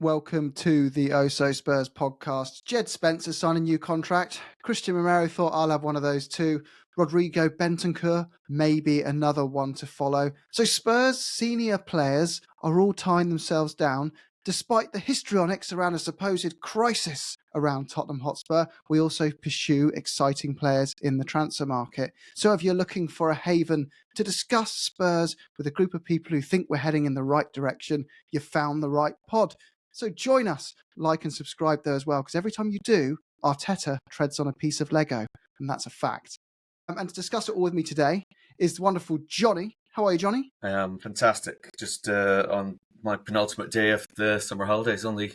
Welcome to the Oh So Spurs podcast. Djed Spence has signed a new contract. Christian Romero thought I'll have one of those too. Rodrigo Bentancur, maybe another one to follow. So Spurs senior players are all tying themselves down. Despite the histrionics around a supposed crisis around Tottenham Hotspur, we also pursue exciting players in the transfer market. So if you're looking for a haven to discuss Spurs with a group of people who think we're heading in the right direction, you've found the right pod. So join us, like and subscribe there as well, because every time you do, Arteta treads on a piece of Lego, and that's a fact. And to discuss it all with me today is the wonderful Johnny. How are you, Johnny? I am fantastic. Just on my penultimate day of the summer holidays, only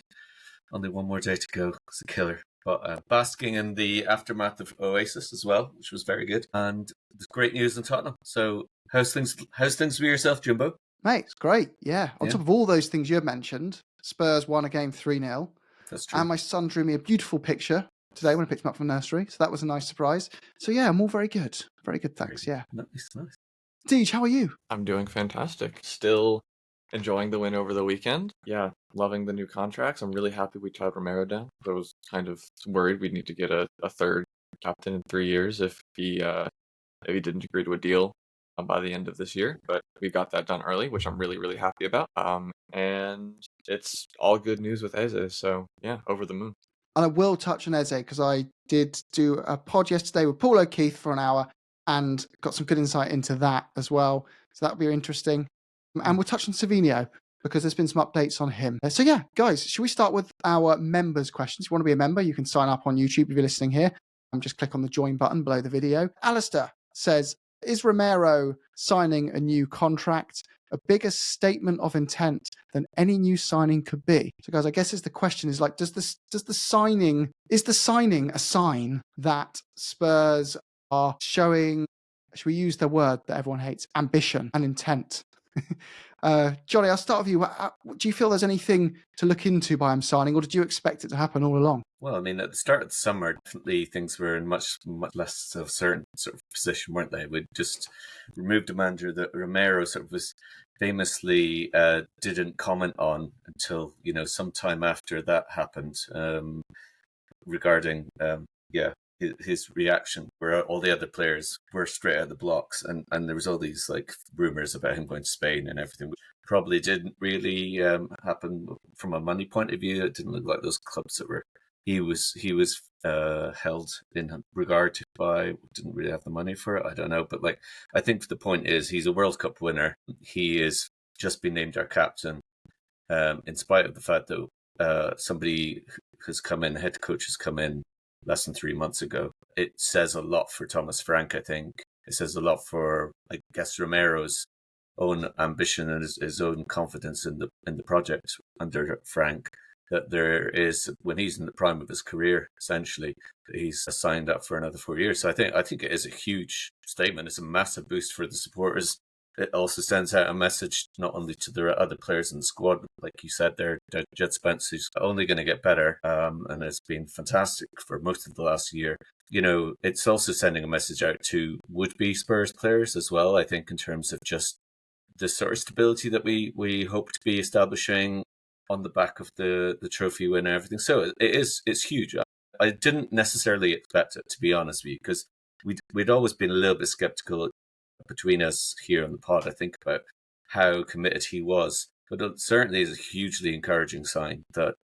one more day to go. It's a killer. But basking in the aftermath of Oasis as well, which was very good. And there's great news in Tottenham. So how's things with yourself, Jumbo? Mate, it's great. Yeah. On top of all those things you mentioned, Spurs won a game 3-0. That's true. And my son drew me a beautiful picture today when I picked him up from nursery. So that was a nice surprise. So yeah, I'm all very good. Very good, thanks. Yeah. Nice. Deej, how are you? I'm doing fantastic. Still enjoying the win over the weekend. Yeah, loving the new contracts. I'm really happy we tied Romero down. I was kind of worried we'd need to get a third captain in 3 years if he didn't agree to a deal by the end of this year. But we got that done early, which I'm really, really happy about. And it's all good news with Eze. So yeah, over the moon. And I will touch on Eze because I did do a pod yesterday with Paul O'Keefe for an hour and got some good insight into that as well. So that'll be interesting. And we'll touch on Savinho because there's been some updates on him. So yeah, guys, should we start with our members' questions? If you want to be a member, you can sign up on YouTube if you're listening here. Just click on the join button below the video. Alistair says, is Romero signing a new contract a bigger statement of intent than any new signing could be? So guys, I guess the question is like, is the signing a sign that Spurs are showing, should we use the word that everyone hates, ambition and intent? Johnny, I'll start with you. Do you feel there's anything to look into by him signing, or did you expect it to happen all along? Well, I mean, at the start of the summer, definitely things were in much less of a certain sort of position, weren't they? We just removed a manager that Romero sort of was famously didn't comment on until, some time after that happened, regarding his reaction, where all the other players were straight out of the blocks, and there was all these like rumors about him going to Spain and everything, which probably didn't really happen from a money point of view. It didn't look like those clubs that he was held in regard to by didn't really have the money for it. I don't know, but I think the point is he's a World Cup winner. He is just been named our captain, in spite of the fact that somebody has come in, head coach has come in less than 3 months ago. It says a lot for Thomas Frank, I think. It says a lot for, I guess, Romero's own ambition and his own confidence in the project under Frank, that there is, when he's in the prime of his career, essentially, he's signed up for another 4 years. So I think it is a huge statement. It's a massive boost for the supporters. It also sends out a message not only to the other players in the squad, like you said there, Djed Spence, who's only going to get better, and has been fantastic for most of the last year. It's also sending a message out to would-be Spurs players as well, I think, in terms of just the sort of stability that we hope to be establishing on the back of the trophy win and everything. So it's huge. I didn't necessarily expect it, to be honest with you, because we'd always been a little bit skeptical between us here on the pod, I think, about how committed he was. But it certainly is a hugely encouraging sign that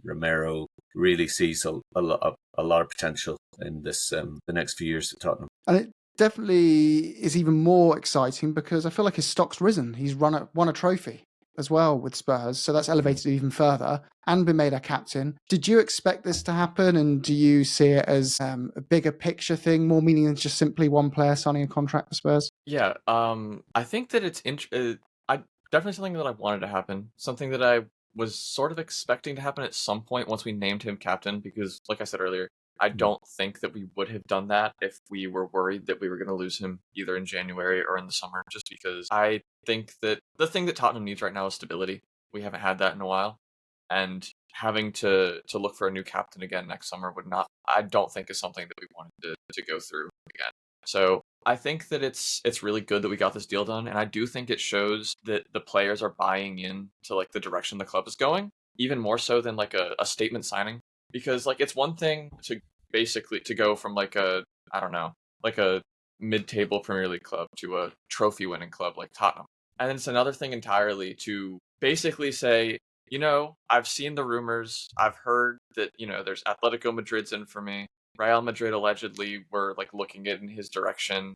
Romero really sees a lot of potential in this the next few years at Tottenham. And it definitely is even more exciting because I feel like his stock's risen. He's won a trophy as well with Spurs, so that's elevated even further and been made our captain. Did you expect this to happen, and do you see it as a bigger picture thing, more meaning than just simply one player signing a contract for Spurs? Yeah, I think that it's definitely something that I wanted to happen, something that I was sort of expecting to happen at some point once we named him captain, because like I said earlier, I don't think that we would have done that if we were worried that we were going to lose him either in January or in the summer, just because I think that the thing that Tottenham needs right now is stability. We haven't had that in a while, and having to look for a new captain again next summer I don't think is something that we wanted to go through again. So I think that it's really good that we got this deal done, and I do think it shows that the players are buying in to the direction the club is going. even more so than like a statement signing, because like it's one thing to basically to go from like a, I don't know, like a mid-table Premier League club to a trophy-winning club like Tottenham, and then it's another thing entirely to basically say, I've seen the rumors, I've heard that there's Atletico Madrid's in for me, Real Madrid allegedly were like looking in his direction,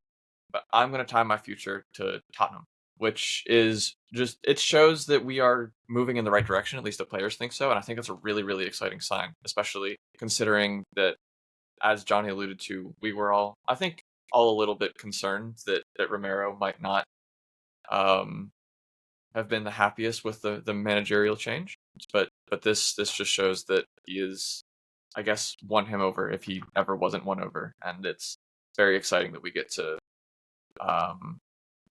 but I'm going to tie my future to Tottenham, which is just, it shows that we are moving in the right direction. At least the players think so. And I think that's a really, really exciting sign, especially considering that, as Johnny alluded to, we were all, I think, all a little bit concerned that Romero might not have been the happiest with the managerial change. But this just shows that he is, I guess, won him over if he ever wasn't won over. And it's very exciting that we get to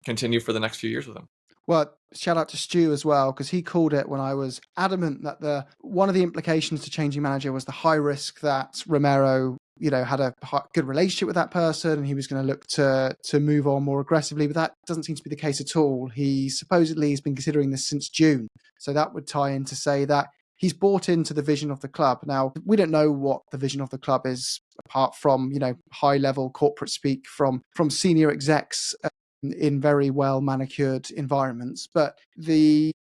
continue for the next few years with him. Well, shout out to Stu as well, because he called it when I was adamant that one of the implications to changing manager was the high risk that Romero, had a good relationship with that person and he was going to look to move on more aggressively. But that doesn't seem to be the case at all. He supposedly has been considering this since June. So that would tie in to say that he's bought into the vision of the club. Now, we don't know what the vision of the club is, apart from, high level corporate speak from senior execs in very well manicured environments, but the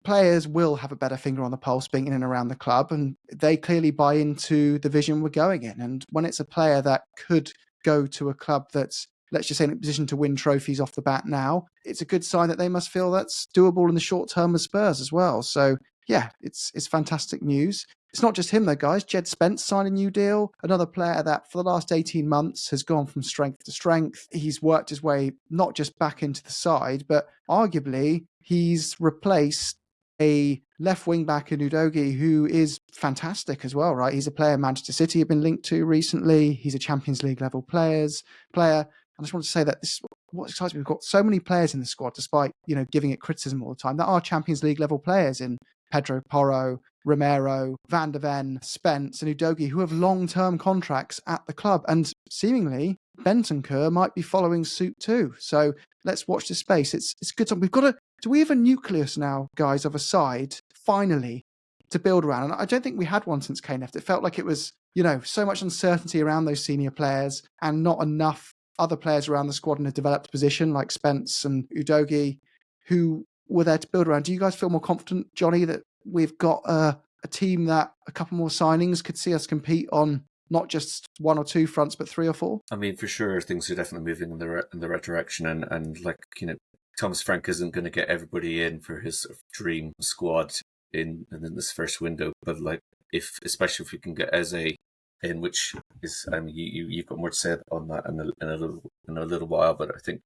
players will have a better finger on the pulse being in and around the club, and they clearly buy into the vision we're going in. And when it's a player that could go to a club that's, let's just say, in a position to win trophies off the bat now, it's a good sign that they must feel that's doable in the short term with Spurs as well. So yeah, it's fantastic news. It's not just him though, guys. Djed Spence signed a new deal. Another player that for the last 18 months has gone from strength to strength. He's worked his way not just back into the side, but arguably he's replaced a left wing back in Udogie who is fantastic as well, right? He's a player Manchester City have been linked to recently. He's a Champions League level player. I just want to say that this is what excites me. We've got so many players in the squad, despite giving it criticism all the time, that are Champions League level players in Pedro Porro, Romero, Van de Ven, Spence, and Udogie, who have long-term contracts at the club. And seemingly, Bentancur might be following suit too. So let's watch this space. It's good. Do we have a nucleus now, guys, of a side, finally, to build around? And I don't think we had one since Kane left. It felt like it was, so much uncertainty around those senior players and not enough other players around the squad in a developed position like Spence and Udogie, who were there to build around. Do you guys feel more confident, Johnny, that we've got a team that a couple more signings could see us compete on not just one or two fronts, but three or four? I mean, for sure, things are definitely moving in the right direction. And like, Thomas Frank isn't going to get everybody in for his sort of dream squad in this first window. But like, especially if we can get Eze in, which is, I mean, you've got more to say on that in a little while. But I think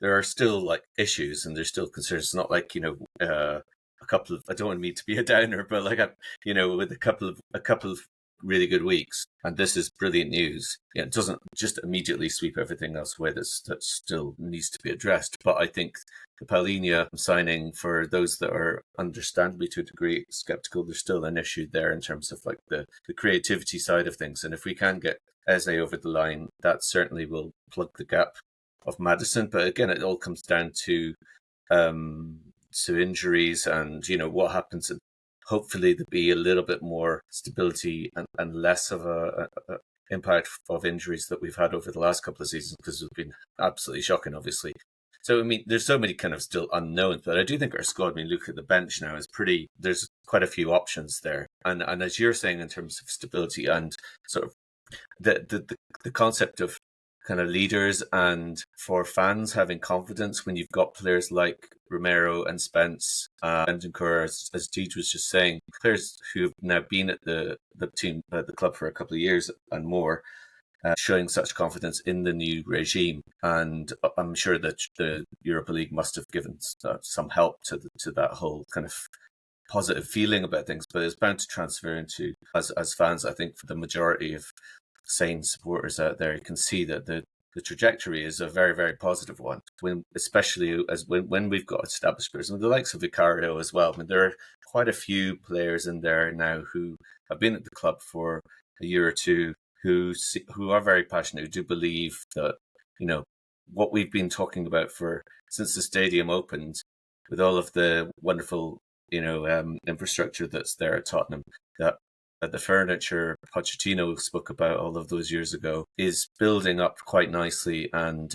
there are still like issues and there's still concerns. It's not like a couple of, I don't want me to be a downer, but like with a couple of really good weeks, and this is brilliant news. It doesn't just immediately sweep everything else away that still needs to be addressed. But I think the Paulinho signing, for those that are understandably to a degree skeptical, there's still an issue there in terms of like the creativity side of things. And if we can get Eze over the line, that certainly will plug the gap of Maddison. But again, it all comes down to injuries and what happens. Hopefully there'll be a little bit more stability and less of a impact of injuries that we've had over the last couple of seasons, because it's been absolutely shocking, obviously. So, I mean, there's so many kind of still unknowns, but I do think our squad, I mean, look at the bench now, there's quite a few options there. And as you're saying, in terms of stability and sort of the concept of kind of leaders and for fans having confidence when you've got players like Romero and Spence, Bentancur, as Djed was just saying, players who have now been at the team, the club for a couple of years and more, showing such confidence in the new regime. And I'm sure that the Europa League must have given some help to that whole kind of positive feeling about things, but it's bound to transfer into, as fans, I think, for the majority of sane supporters out there, you can see that the trajectory is a very, very positive one, especially when we've got established players, and the likes of Vicario as well. I mean, there are quite a few players in there now who have been at the club for a year or two, who are very passionate, who do believe that, what we've been talking about since the stadium opened, with all of the wonderful infrastructure that's there at Tottenham, that the furniture Pochettino spoke about all of those years ago is building up quite nicely. And,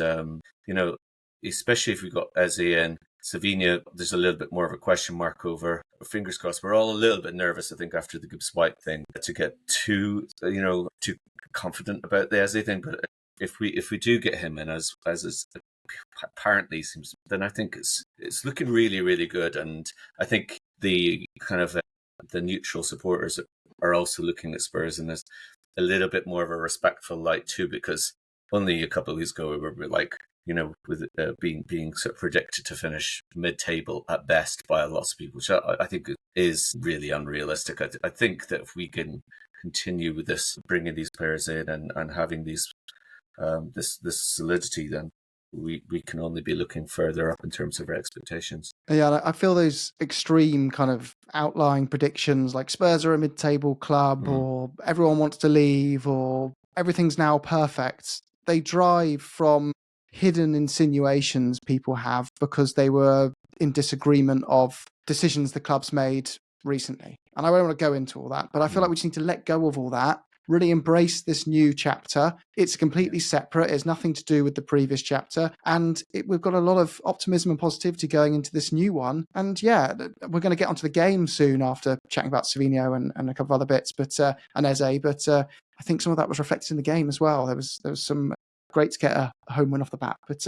especially if we've got Eze and Savinho, there's a little bit more of a question mark over. Fingers crossed. We're all a little bit nervous, I think, after the Gibbs White thing, to get too confident about the Eze thing. But if we do get him in, as is apparently seems, then I think it's looking really, really good. And I think the kind of the neutral supporters are also looking at Spurs in this a little bit more of a respectful light too, because only a couple of weeks ago we were like, with being sort of predicted to finish mid-table at best by lots of people, which I think is really unrealistic. I think that if we can continue with this, bringing these players in and having these this solidity, then we can only be looking further up in terms of our expectations. Yeah, I feel those extreme kind of outlying predictions, like Spurs are a mid-table club, or everyone wants to leave, or everything's now perfect. They drive from hidden insinuations people have because they were in disagreement of decisions the club's made recently. And I don't want to go into all that, but I feel like we just need to let go of all that, really embrace this new chapter. It's completely separate. It's nothing to do with the previous chapter. And we've got a lot of optimism and positivity going into this new one. And yeah, we're going to get onto the game soon after chatting about Savinho and a couple of other bits, and Eze. But I think some of that was reflected in the game as well. There was some great to get a home win off the bat. But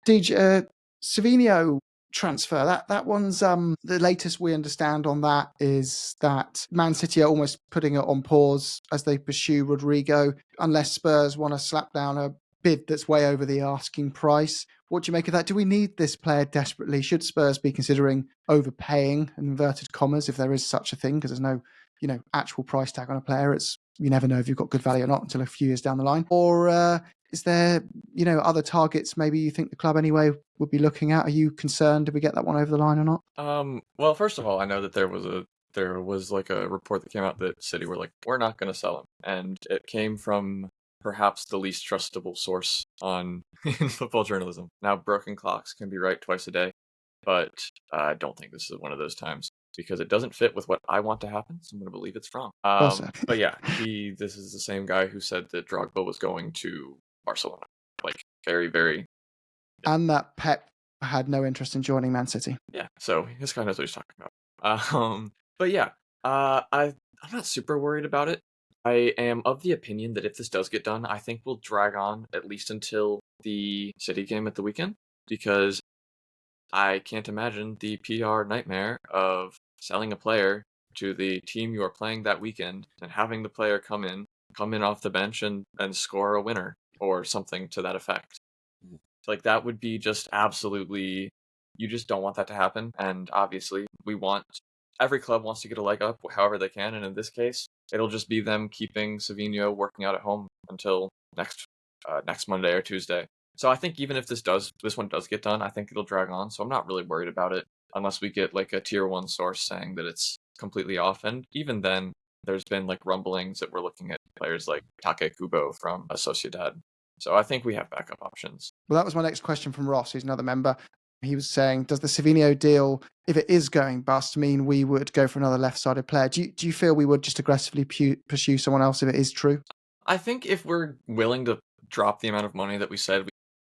Djed, Savinho transfer, that one's the latest we understand on that is that Man City are almost putting it on pause as they pursue Rodrigo, unless Spurs want to slap down a bid that's way over the asking price. What do you make of that? Do we need this player desperately? Should Spurs be considering overpaying, in inverted commas, if there is such a thing? Because there's no actual price tag on a player. You never know if you've got good value or not until a few years down the line. Or is there, other targets maybe you think the club anyway would be looking at? Are you concerned? Did we get that one over the line or not? Well, first of all, I know that there was like a report that came out that City were like, we're not going to sell him. And it came from perhaps the least trustable source in football journalism. Now, broken clocks can be right twice a day, but I don't think this is one of those times, because it doesn't fit with what I want to happen, so I'm going to believe it's wrong. But yeah, this is the same guy who said that Drogba was going to Barcelona. Like, very, very... And that Pep had no interest in joining Man City. Yeah, so this guy knows what he's talking about. But yeah, I'm not super worried about it. I am of the opinion that if this does get done, I think we'll drag on at least until the City game at the weekend, because I can't imagine the PR nightmare of selling a player to the team you are playing that weekend and having the player come in off the bench and score a winner or something to that effect. Like, that would be just absolutely, you just don't want that to happen. And obviously every club wants to get a leg up however they can. And in this case, it'll just be them keeping Savinho working out at home until next Monday or Tuesday. So I think even if this one does get done, I think it'll drag on. So I'm not really worried about it unless we get like a tier 1 source saying that it's completely off. And even then, there's been like rumblings that we're looking at players like Take Kubo from Sociedad. So I think we have backup options. Well, that was my next question from Ross, who's another member. He was saying, does the Savinho deal, if it is going bust, mean we would go for another left-sided player? Do you feel we would just aggressively pursue someone else if it is true? I think if we're willing to drop the amount of money that we said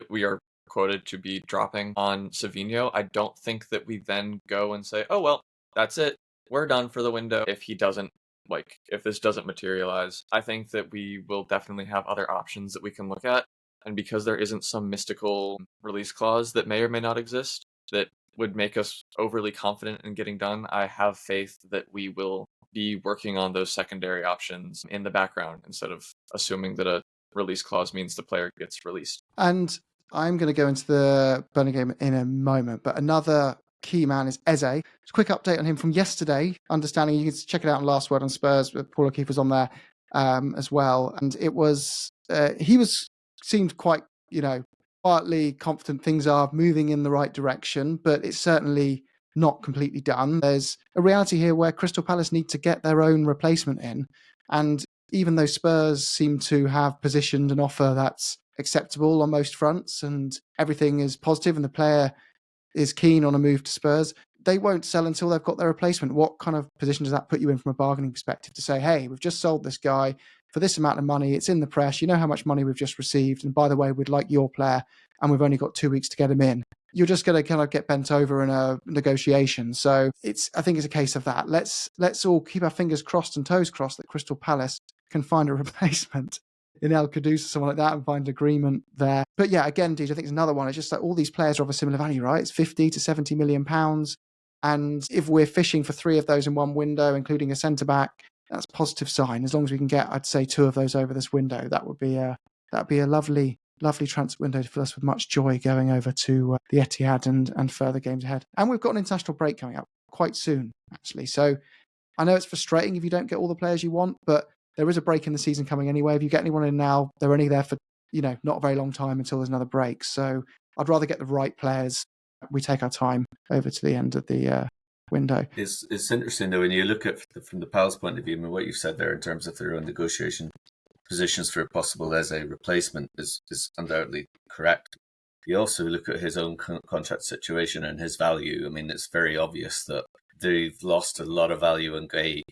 we are quoted to be dropping on Savinho, I don't think that we then go and say, oh, well, that's it. We're done for the window. If this doesn't materialize, I think that we will definitely have other options that we can look at. And because there isn't some mystical release clause that may or may not exist that would make us overly confident in getting done, I have faith that we will be working on those secondary options in the background instead of assuming that a release clause means the player gets released. And I'm going to go into the Burnley game in a moment, but another key man is Eze. Just a quick update on him from yesterday. Understanding, you can check it out on Last Word on Spurs, but Paul O'Keefe was on there as well. And it was, seemed quite, quietly confident things are moving in the right direction, but it's certainly not completely done. There's a reality here where Crystal Palace need to get their own replacement in. And even though Spurs seem to have positioned an offer that's acceptable on most fronts and everything is positive and the player is keen on a move to Spurs, they won't sell until they've got their replacement. What kind of position does that put you in from a bargaining perspective to say, hey, we've just sold this guy for this amount of money, it's in the press, you know how much money we've just received, and by the way, we'd like your player, and we've only got 2 weeks to get him in. You're just going to kind of get bent over in a negotiation. So I think it's a case of that. Let's all keep our fingers crossed and toes crossed that Crystal Palace can find a replacement in El Kudus or someone like that and find agreement there. But yeah, again, Djed, I think it's another one. It's just like all these players are of a similar value, right? It's 50 to 70 million pounds. And if we're fishing for 3 of those in one window, including a centre-back, that's a positive sign. As long as we can get, I'd say, 2 of those over this window, that would be a lovely transfer window to fill us with much joy going over to the Etihad and further games ahead. And we've got an international break coming up quite soon, actually. So I know it's frustrating if you don't get all the players you want, but there is a break in the season coming anyway. If you get anyone in now, they're only there for, not a very long time until there's another break. So I'd rather get the right players. We take our time over to the end of the window. It's interesting though when you look at from the Palace point of view. I mean, what you've said there in terms of their own negotiation positions for a possible as a replacement is undoubtedly correct. You also look at his own contract situation and his value. I mean, it's very obvious that they've lost a lot of value in Gay,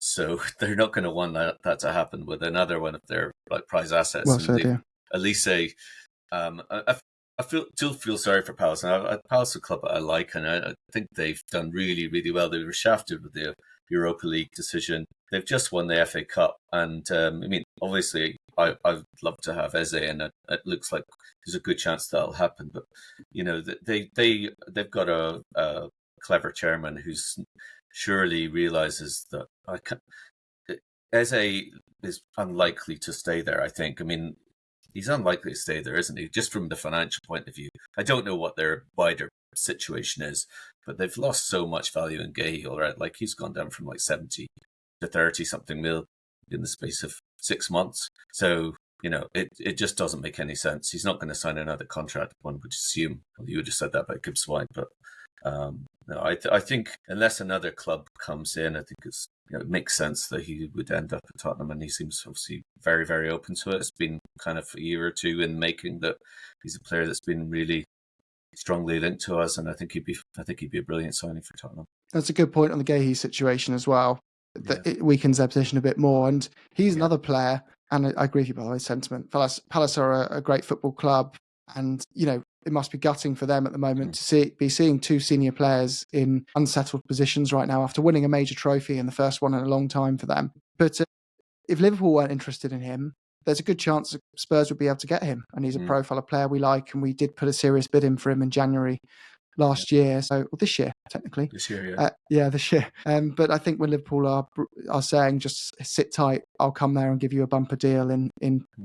so they're not going to want that to happen with another one of their prize assets. Well said, yeah. At least I still feel sorry for Palace. And Palace is a club I like, and I think they've done really, really well. They were shafted with the Europa League decision. They've just won the FA Cup, and I mean, obviously, I'd love to have Eze, and it looks like there's a good chance that'll happen. But they've got a clever chairman who's surely realizes that Eze is unlikely to stay there. I think. I mean, he's unlikely to stay there, isn't he? Just from the financial point of view. I don't know what their wider situation is, but they've lost so much value in Gay already. Like, he's gone down from 70 to 30 something mil in the space of 6 months. So, it just doesn't make any sense. He's not going to sign another contract, one would assume. Well, you would have said that about Gibbs White, but no, I think unless another club comes in, I think it makes sense that he would end up at Tottenham, and he seems obviously very, very open to it. It's been kind of a year or two in making that he's a player that's been really strongly linked to us, and I think he'd be a brilliant signing for Tottenham. That's a good point on the Gahey situation as well. That it weakens their position a bit more, and he's another player. And I agree with you, by the way, sentiment. Palace are a great football club, and it must be gutting for them at the moment to be seeing 2 senior players in unsettled positions right now after winning a major trophy and the first one in a long time for them. But if Liverpool weren't interested in him, there's a good chance that Spurs would be able to get him. And he's a profile of player we like, and we did put a serious bid in for him in January last year. So this year, technically. This year, this year. But I think when Liverpool are saying just sit tight, I'll come there and give you a bumper deal in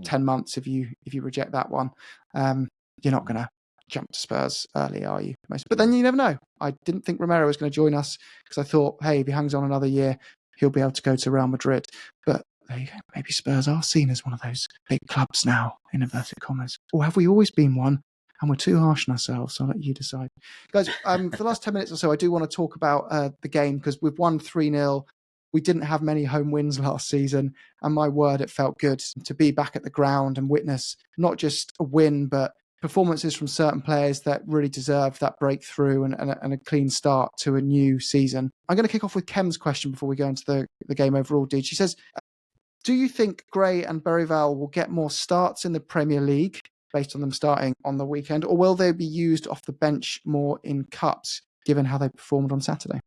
10 months if you reject that one. You're not going to jump to Spurs early, are you? But then you never know. I didn't think Romero was going to join us because I thought, hey, if he hangs on another year, he'll be able to go to Real Madrid. But there you go. Maybe Spurs are seen as one of those big clubs now, in inverted commas. Or have we always been one? And we're too harsh on ourselves. I'll let you decide. Guys, for the last 10 minutes or so, I do want to talk about the game because we've won 3-0. We didn't have many home wins last season. And my word, it felt good to be back at the ground and witness not just a win, but performances from certain players that really deserve that breakthrough and a clean start to a new season. I'm going to kick off with Kem's question before we go into the game overall, Djed. She says, do you think Gray and Berryvale will get more starts in the Premier League based on them starting on the weekend, or will they be used off the bench more in cups, given how they performed on Saturday?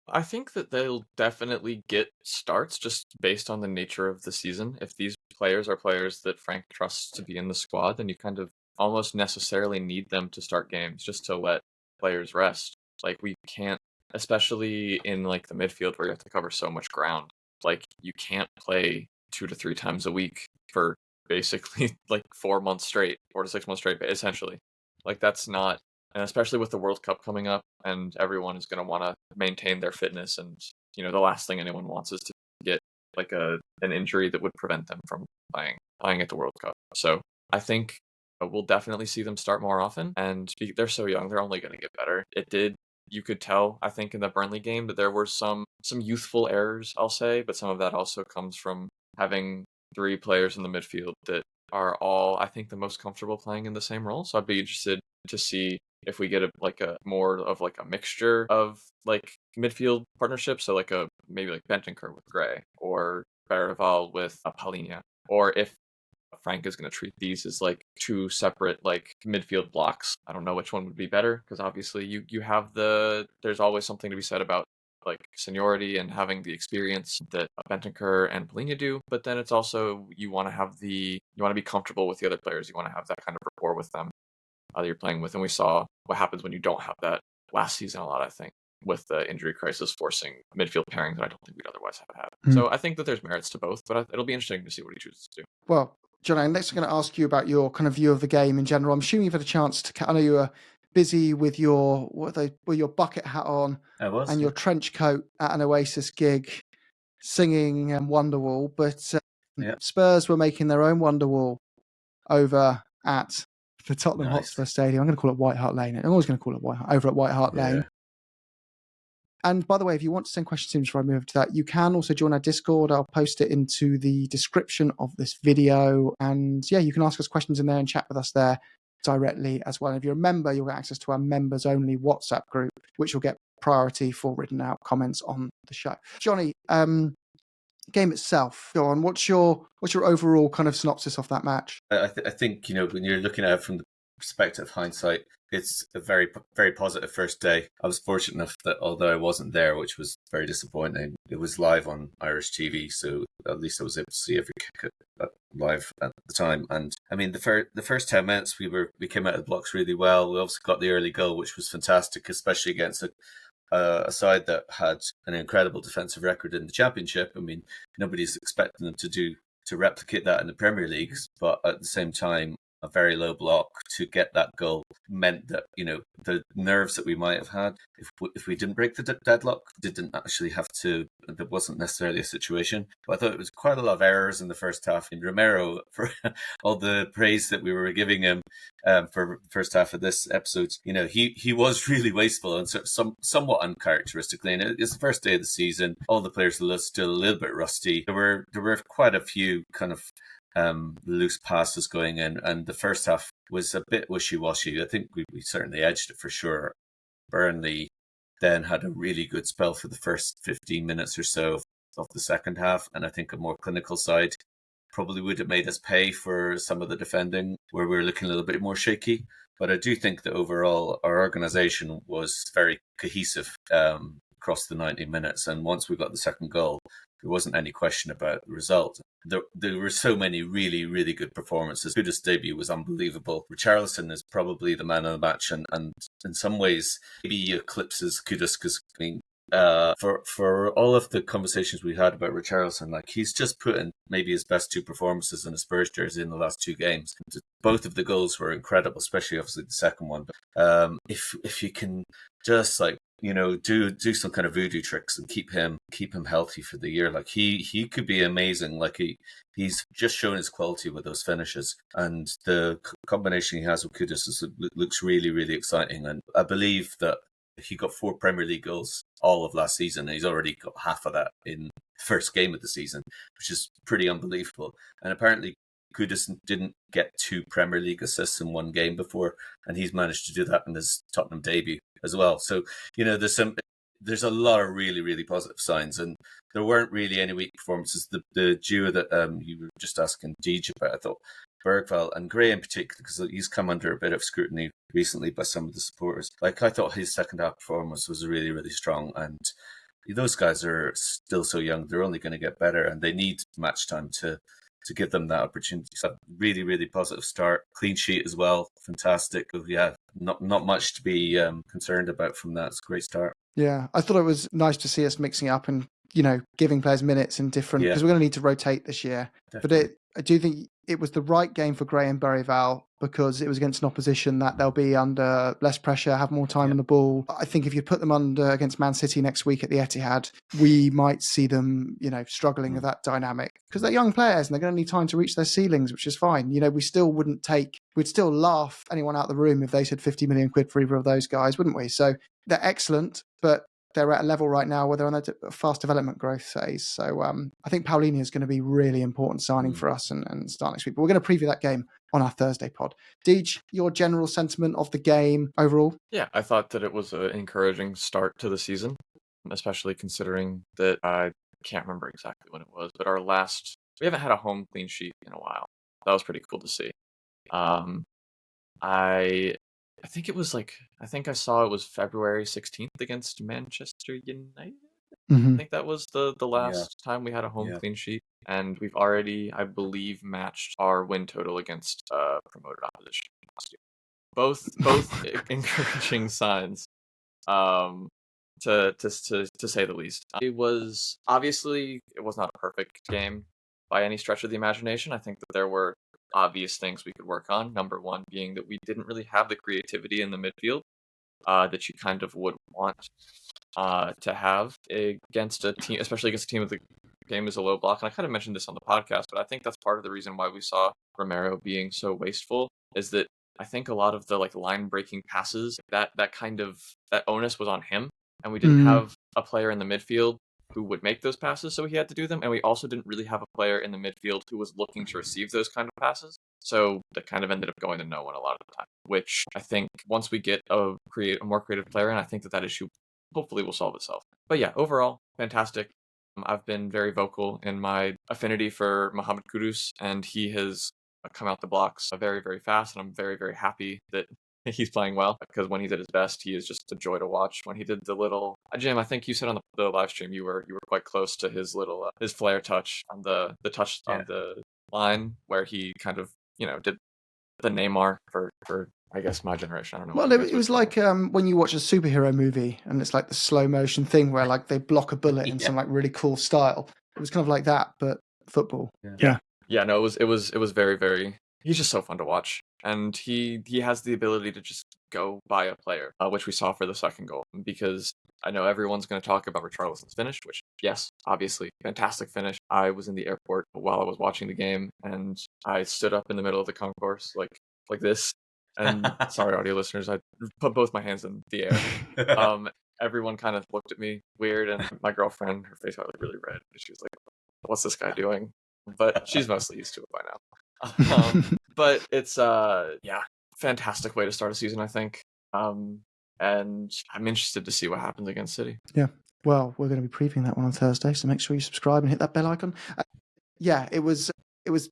I think that they'll definitely get starts just based on the nature of the season. If these players are players that Frank trusts to be in the squad, then you kind of almost necessarily need them to start games just to let players rest. We can't, especially in the midfield where you have to cover so much ground, you can't play 2 to 3 times a week for basically 4 months straight, 4 to 6 months straight, essentially. That's not, and especially with the World Cup coming up and everyone is going to want to maintain their fitness, and the last thing anyone wants is to get an injury that would prevent them from playing at the World Cup. So I think we'll definitely see them start more often, and they're so young, they're only going to get better. You could tell, I think, in the Burnley game that there were some youthful errors, I'll say, but some of that also comes from having 3 players in the midfield that are all, I think, the most comfortable playing in the same role. So I'd be interested to see if we get a more of like a mixture of like midfield partnerships, so like maybe like Bentancur with Gray or Barival with Paulinho, or if Frank is going to treat these as like two separate like midfield blocks. I don't know which one would be better, because obviously you have there's always something to be said about like seniority and having the experience that Bentancur and Paulinho do, but then it's also you want to be comfortable with the other players. You want to have that kind of rapport with them that you're playing with, and we saw what happens when you don't have that last season a lot, I think, with the injury crisis forcing midfield pairing that I don't think we'd otherwise have had. So I think that there's merits to both, but it'll be interesting to see what he chooses to do. Well, Johnny, next I'm going to ask you about your kind of view of the game in general. I'm assuming you've had a chance to. I know you were busy with your bucket hat on and your trench coat at an Oasis gig, singing Wonderwall. But Spurs were making their own Wonderwall over at the Tottenham Hotspur Stadium. I'm going to call it White Hart Lane. I'm always going to call it over at White Hart Lane. And by the way, if you want to send questions in before I move to that, you can also join our Discord. I'll post it into the description of this video. And yeah, you can ask us questions in there and chat with us there directly as well. And if you're a member, you'll get access to our members only WhatsApp group, which will get priority for written out comments on the show. Johnny, game itself, go on. What's your overall kind of synopsis of that match? I think, when you're looking at it from the perspective of hindsight, it's a very, very positive first day. I was fortunate enough that although I wasn't there, which was very disappointing, it was live on Irish TV, so at least I was able to see every kick live at the time. And I mean, the first 10 minutes we came out of the blocks really well. We obviously got the early goal, which was fantastic, especially against a side that had an incredible defensive record in the Championship. I mean, nobody's expecting them to replicate that in the Premier League, but at the same time, a very low block to get that goal meant that, the nerves that we might have had if we didn't break the deadlock, didn't actually have to. There wasn't necessarily a situation. But I thought it was quite a lot of errors in the first half. And Romero, for all the praise that we were giving him for the first half of this episode, he was really wasteful and somewhat uncharacteristically. And it's the first day of the season. All the players are still a little bit rusty. There were quite a few kind of loose passes going in, and the first half was a bit wishy-washy. I think we certainly edged it for sure. Burnley then had a really good spell for the first 15 minutes or so of the second half, and I think a more clinical side probably would have made us pay for some of the defending where we were looking a little bit more shaky. But I do think that overall our organisation was very cohesive across the 90 minutes, and once we got the second goal, there wasn't any question about the result. There were so many really, really good performances. Kudus' debut was unbelievable. Richarlison is probably the man of the match, and in some ways, maybe he eclipses Kudus, because I mean, for all of the conversations we had about Richarlison, like he's just put in maybe his best two performances in a Spurs jersey in the last two games. Both of the goals were incredible, especially obviously the second one. But if you can just do some kind of voodoo tricks and keep him healthy for the year. Like he could be amazing. Like he's just shown his quality with those finishes, and the combination he has with Kudus looks really, really exciting. And I believe that he got 4 Premier League goals all of last season, and he's already got half of that in the first game of the season, which is pretty unbelievable. And apparently Kudus didn't get 2 Premier League assists in one game before, and he's managed to do that in his Tottenham debut as well. So, there's a lot of really, really positive signs, and there weren't really any weak performances. The duo that you were just asking Djed about, I thought Bergvall and Gray in particular, because he's come under a bit of scrutiny recently by some of the supporters. Like, I thought his second half performance was really, really strong, and those guys are still so young. They're only going to get better, and they need match time to give them that opportunity. So really, really positive start. Clean sheet as well. Fantastic. Yeah, not much to be concerned about from that. It's a great start. Yeah, I thought it was nice to see us mixing up and, giving players minutes in different, because we're going to need to rotate this year. Definitely. But I do think it was the right game for Gray and Barival, because it was against an opposition that they'll be under less pressure, have more time on the ball. I think if you put them under against Man City next week at the Etihad, we might see them, struggling with that dynamic, because they're young players and they're going to need time to reach their ceilings, which is fine. We still we'd still laugh anyone out of the room if they said 50 million quid for either of those guys, wouldn't we? So they're excellent, but they're at a level right now where they're on a fast development growth phase. So I think Paulinho is going to be really important signing for us and start next week. But we're going to preview that game on our Thursday pod. Deej, your general sentiment of the game overall? Yeah, I thought that it was an encouraging start to the season, especially considering that I can't remember exactly when it was, but we haven't had a home clean sheet in a while. That was pretty cool to see. I think it was I think I saw it was February 16th against Manchester United. I think that was the last time we had a home clean sheet, and we've already, I believe, matched our win total against promoted opposition last year. Both encouraging signs, to say the least. It was not a perfect game by any stretch of the imagination. I think that there were obvious things we could work on. Number one being that we didn't really have the creativity in the midfield that you kind of would want to have against a team, especially against a team with the game as a low block. And I kind of mentioned this on the podcast, but I think that's part of the reason why we saw Romero being so wasteful, is that I think a lot of the line breaking passes, that onus was on him, and we didn't have a player in the midfield who would make those passes, so he had to do them. And we also didn't really have a player in the midfield who was looking to receive those kind of passes. So that kind of ended up going to no one a lot of the time, which I think once we get a more creative player, and I think that issue hopefully will solve itself. But yeah, overall, fantastic. I've been very vocal in my affinity for Mohammed Kudus, and he has come out the blocks very, very fast, and I'm very, very happy that he's playing well, because when he's at his best, he is just a joy to watch. When he did the little Jim, I think you said on the live stream you were quite close to his little his flare touch on the touch on the line, where he kind of did the Neymar for I guess my generation. I don't know. Well, it was like when you watch a superhero movie and it's like the slow motion thing where they block a bullet in some really cool style. It was kind of like that, but football. Yeah. No, it was very, very. He's just so fun to watch, and he has the ability to just go by a player, which we saw for the second goal. Because I know everyone's going to talk about Richarlison's finish, which yes, obviously fantastic finish. I was in the airport while I was watching the game, and I stood up in the middle of the concourse like this. And sorry, audio listeners, I put both my hands in the air. Everyone kind of looked at me weird, and my girlfriend, her face got really red. She was like, "What's this guy doing?" But she's mostly used to it by now. But it's fantastic way to start a season, I think. And I'm interested to see what happens against City. Yeah. Well, we're going to be previewing that one on Thursday, so make sure you subscribe and hit that bell icon. It was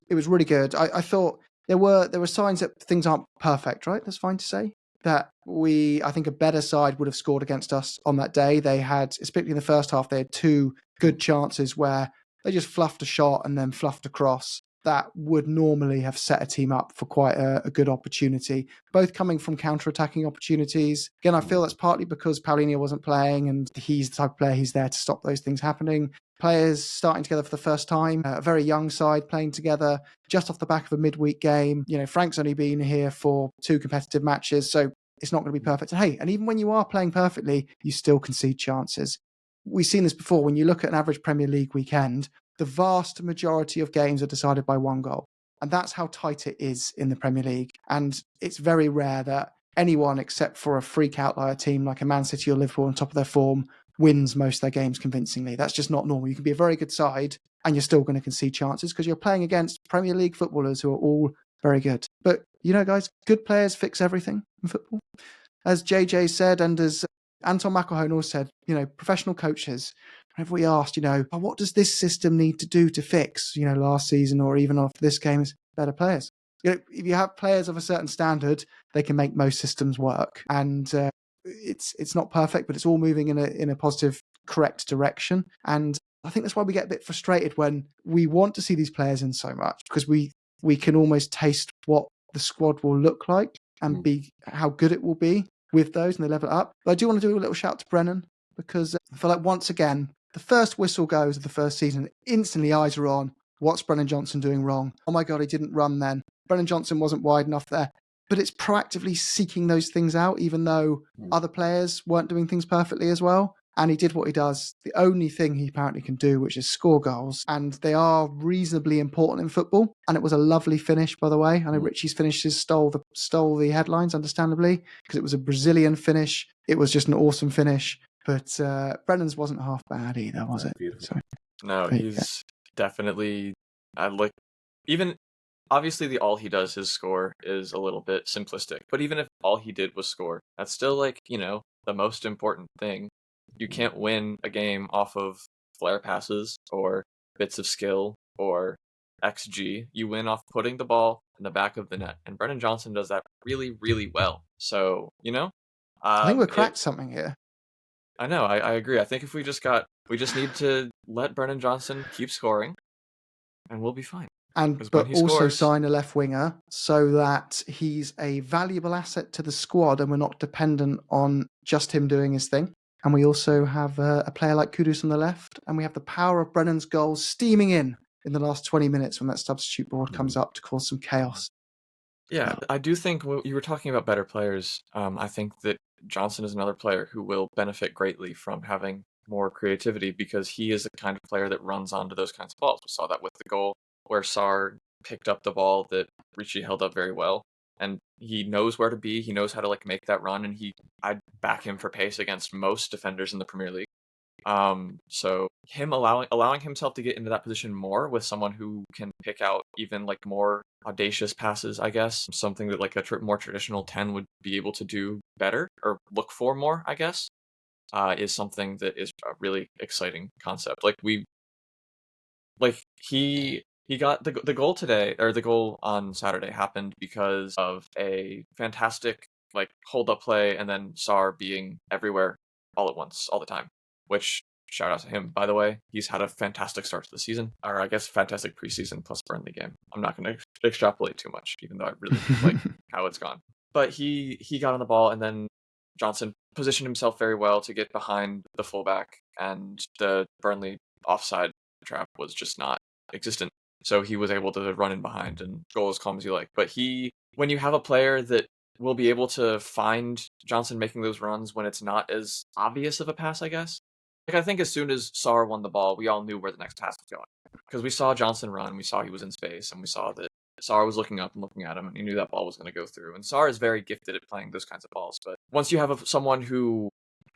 really good. I thought there were signs that things aren't perfect, right? That's fine to say. That I think a better side would have scored against us on that day. They had, especially in the first half, they had two good chances where they just fluffed a shot and then fluffed a cross that would normally have set a team up for quite a good opportunity, both coming from counter-attacking opportunities. Again, I feel that's partly because Paulinho wasn't playing and he's the type of player, he's there to stop those things happening. Players starting together for the first time, a very young side playing together just off the back of a midweek game. Frank's only been here for 2 competitive matches, so it's not going to be perfect. And even when you are playing perfectly, you still concede chances. We've seen this before. When you look at an average Premier League weekend, the vast majority of games are decided by 1 goal. And that's how tight it is in the Premier League. And it's very rare that anyone, except for a freak outlier team like a Man City or Liverpool on top of their form, wins most of their games convincingly. That's just not normal. You can be a very good side and you're still going to concede chances because you're playing against Premier League footballers who are all very good. But, guys, good players fix everything in football. As JJ said, and as Anton McElhone also said, professional coaches, whenever we asked, what does this system need to do to fix, last season or even after this game, is better players. If you have players of a certain standard, they can make most systems work. And it's not perfect, but it's all moving in a positive, correct direction. And I think that's why we get a bit frustrated when we want to see these players in so much, because we can almost taste what the squad will look like and be how good it will be with those, and they level it up. But I do want to do a little shout to Brennan, because I feel like once again, the first whistle goes of the first season, instantly eyes are on. What's Brennan Johnson doing wrong? Oh my God, he didn't run then. Brennan Johnson wasn't wide enough there. But it's proactively seeking those things out, even though other players weren't doing things perfectly as well. And he did what he does, the only thing he apparently can do, which is score goals. And they are reasonably important in football. And it was a lovely finish, by the way. I know Richie's finishes stole the headlines, understandably, because it was a Brazilian finish. It was just an awesome finish. But Brennan's wasn't half bad either, was it? Beautiful. So, No, he's definitely. I look. Even obviously, all he does is score is a little bit simplistic. But even if all he did was score, that's still the most important thing. You can't win a game off of flare passes or bits of skill or XG. You win off putting the ball in the back of the net, and Brennan Johnson does that really, really well. So I think we've cracked something here. I know. I agree. I think if we just need to let Brennan Johnson keep scoring, and we'll be fine. But also sign a left winger so that he's a valuable asset to the squad and we're not dependent on just him doing his thing. And we also have a player like Kudus on the left, and we have the power of Brennan's goals steaming in the last 20 minutes when that substitute board comes up to cause some chaos. Yeah, I do think you were talking about better players. I think that Johnson is another player who will benefit greatly from having more creativity because he is the kind of player that runs onto those kinds of balls. We saw that with the goal where Sarr picked up the ball that Ricci held up very well, and he knows where to be. He knows how to make that run, and I'd back him for pace against most defenders in the Premier League. So him allowing himself to get into that position more with someone who can pick out even more audacious passes, I guess, something that a more traditional 10 would be able to do better or look for more, I guess, is something that is a really exciting concept. He got the goal today, or the goal on Saturday happened because of a fantastic hold up play and then Sarr being everywhere all at once, all the time. Which, shout out to him, by the way. He's had a fantastic start to the season, or I guess fantastic preseason plus Burnley game. I'm not going to extrapolate too much, even though I really like how it's gone. But he got on the ball, and then Johnson positioned himself very well to get behind the fullback, and the Burnley offside trap was just not existent. So he was able to run in behind and goal as calm as you like. But when you have a player that will be able to find Johnson making those runs when it's not as obvious of a pass, I guess. I think as soon as Sarr won the ball, we all knew where the next pass was going. Because we saw Johnson run, we saw he was in space, and we saw that Sarr was looking up and looking at him, and he knew that ball was going to go through. And Sarr is very gifted at playing those kinds of balls. But once you have someone who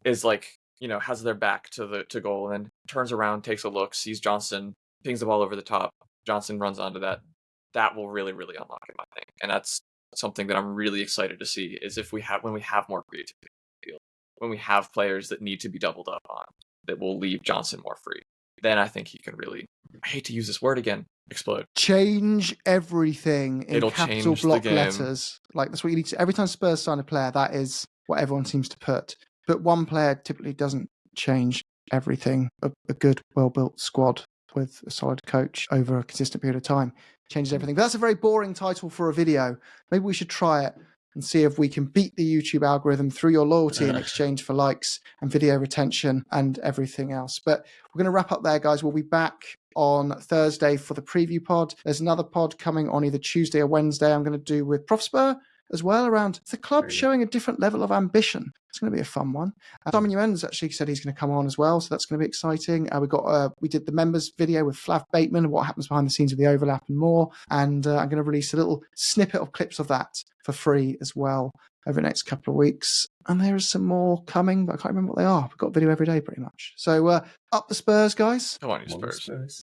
is has their back to goal, and then turns around, takes a look, sees Johnson, pings the ball over the top, Johnson runs onto that will really, really unlock him, I think. And that's something that I'm really excited to see, is when we have more creativity in the field, when we have players that need to be doubled up on, that will leave Johnson more free, then I think he can really, I hate to use this word again, explode. Change everything in It'll capital block letters. That's what you need to. Every time Spurs sign a player, that is what everyone seems to put. But one player typically doesn't change everything. A good, well-built squad with a solid coach over a consistent period of time changes everything. But that's a very boring title for a video. Maybe we should try it and see if we can beat the YouTube algorithm through your loyalty in exchange for likes and video retention and everything else. But we're going to wrap up there, guys. We'll be back on Thursday for the preview pod. There's another pod coming on either Tuesday or Wednesday I'm going to do with Prof Spur as well, around the club showing a different level of ambition. It's going to be a fun one. Simon Yuen's actually said he's going to come on as well, so that's going to be exciting. We did the members video with Flav Bateman, what happens behind the scenes of the overlap and more, and I'm going to release a little snippet of clips of that for free as well over the next couple of weeks. And there is some more coming, but I can't remember what they are. We've got video every day pretty much. So up the Spurs, guys. Come on, you Spurs.